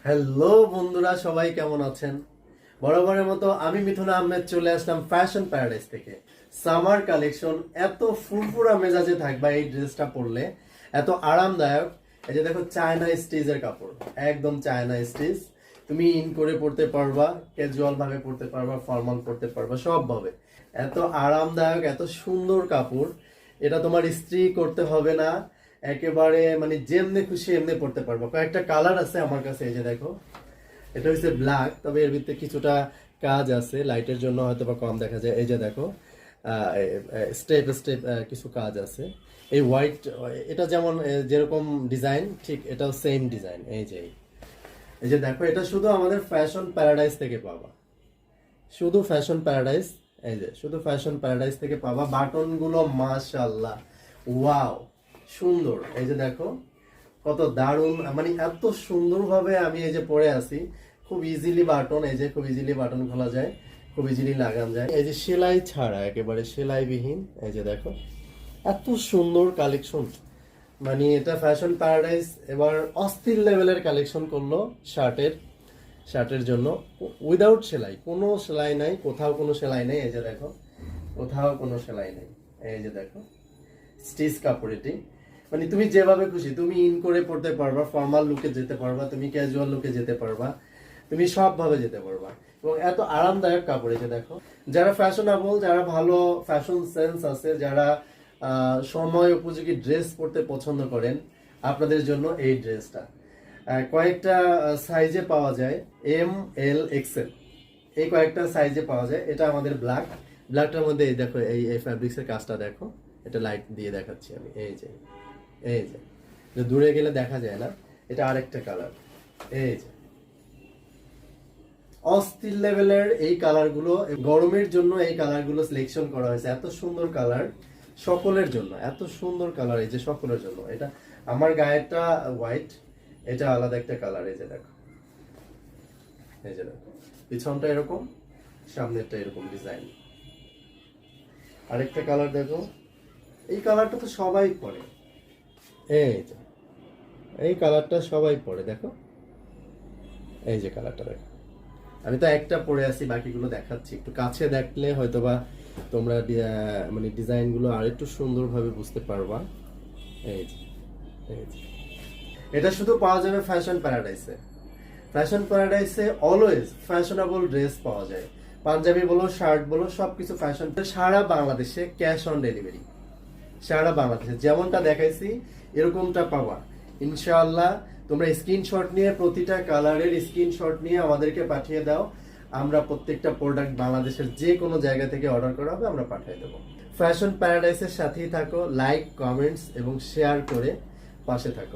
Hello বন্ধুরা, সবাই কেমন আছেন? বরাবরের মতো আমি মিথুন আহমেদ চলে আসলাম ফ্যাশন প্যারাডাইস থেকে। সামার কালেকশন, এত ফুরফুরা মেজাজে থাকবা এই ড্রেসটা পরলে, এত আরামদায়ক। এই যে দেখো, চায়না স্টিচের কাপড়, একদম চায়না স্টিচ। তুমি ইন করে পরতে পারবা, ক্যাজুয়াল ভাবে পরতে পারবা, ফর্মাল পরতে পারবা, সব ভাবে। এত আরামদায়ক, এত সুন্দর কাপড়। এটা তোমার ইস্ত্রি করতে হবে না, একেবারে মানে যেমনি খুশি এমনি পড়তে পারবো। কয়েকটা কালার আছে আমার কাছে, এই যে দেখো, এটা হচ্ছে ব্ল্যাক, তবে এর ভিতরে কিছুটা কাজ আছে, লাইটের জন্য হয়তো বা কম দেখা যায়। এই যে দেখো, স্টেপ স্টেপ কিছু কাজ আছে। এই হোয়াইট, এটা যেমন যেরকম ডিজাইন, ঠিক এটাও সেম ডিজাইন। এই যে দেখো, এটা শুধু আমাদের ফ্যাশন প্যারাডাইস থেকে পাবা, শুধু ফ্যাশন প্যারাডাইস। এই যে শুধু ফ্যাশন প্যারাডাইস থেকে পাবা। বাটন গুলো মাশাআল্লাহ, ওয়াও, সুন্দর। এই যে দেখো কত দারুণ, মানে এত সুন্দরভাবে আমি এই যে পরে আছি। খুব ইজিলি বাটন, এই যে খুব ইজিলি বাটন খোলা যায়, খুব ইজিলি লাগান যায়। এই যে সেলাই ছাড়া, একেবারে সেলাইবিহীন। এই যে দেখো, এত সুন্দর কালেকশন। মানে এটা ফ্যাশন প্যারাডাইস এবার অস্থির লেভেলের কালেকশন করলো শার্টের জন্য। উইদাউট সেলাই, কোনো সেলাই নাই, কোথাও কোনো সেলাই নেই। এই যে দেখো, কোথাও কোনো সেলাই নেই। এই যে দেখো, স্টিচ কাপড় এটি। মানে তুমি যেভাবে খুশি তুমি ইন করে পড়তে পারবা, ফর্মাল লুকে যেতে পারবা, তুমি ক্যাজুয়াল লুকে যেতে পারবা, তুমি সব ভাবে যেতে পারবা। এবং এত আরামদায়ক কাপড়। এই যে দেখো, যারা ফ্যাশনেবল, যারা ভালো ফ্যাশন সেন্স আছে, যারা সময় উপযোগী ড্রেস পরতে পছন্দ করেন, আপনাদের জন্য এই ড্রেসটা। কয়েকটা সাইজে পাওয়া যায়, এম, এল, এক্সেল, এই কয়েকটা সাইজে পাওয়া যায়। এটা আমাদের ব্ল্যাকটার মধ্যে এই দেখো, এই ফ্যাব্রিক্সের কাজটা দেখো। এটা লাইট দিয়ে দেখাচ্ছি আমি। এই যে দূরে গেলে দেখা যায় না, এটা আরেকটা কালার। এই যে অস্থির লেভেলের এই কালারগুলো, গরমের জন্য এই কালারগুলো সিলেকশন করা হয়েছে। এত সুন্দর কালার সকলের জন্য, এত সুন্দর কালার, এই যে সকলের জন্য। এটা আমার গায়েরটা হোয়াইট, এটা আলাদা একটা কালার। এই যে দেখো, এই যে দেখো, পিছনটা এরকম, সামনেরটা এরকম ডিজাইন। আরেকটা কালার দেখো, এই কালারটা তো সবাই পরে। এই যে এই কালারটা সবাই পরে, দেখো, এই যে কালারটা দেখো। আমি তো একটা পরে আছি, বাকিগুলো দেখাচ্ছি। একটু কাছে দেখলে হয়তোবা তোমরা মানে ডিজাইনগুলো আর একটু সুন্দরভাবে বুঝতে পারবা। এই যে এই যে এটা শুধু পাওয়া যাবে ফ্যাশন প্যারাডাইসে। ফ্যাশন প্যারাডাইসে অলওয়েজ ফ্যাশনেবল ড্রেস পাওয়া যায়। পাঞ্জাবি বলো, শার্ট বলো, সবকিছু ফ্যাশন। সারা বাংলাদেশে ক্যাশ অন ডেলিভারি, সারা বাংলাদেশে যেমনটা দেখাইছি এরকমটা পাবা ইনশাআল্লাহ। তোমরা স্ক্রিনশট নিয়ে, প্রতিটা কালারের স্ক্রিনশট নিয়ে আমাদেরকে পাঠিয়ে দাও। আমরা প্রত্যেকটা প্রোডাক্ট বাংলাদেশের যে কোনো জায়গা থেকে অর্ডার করা হবে, আমরা পাঠিয়ে দেবো। ফ্যাশন প্যারাডাইসের সাথেই থাকো, লাইক, কমেন্টস এবং শেয়ার করে পাশে থাকো।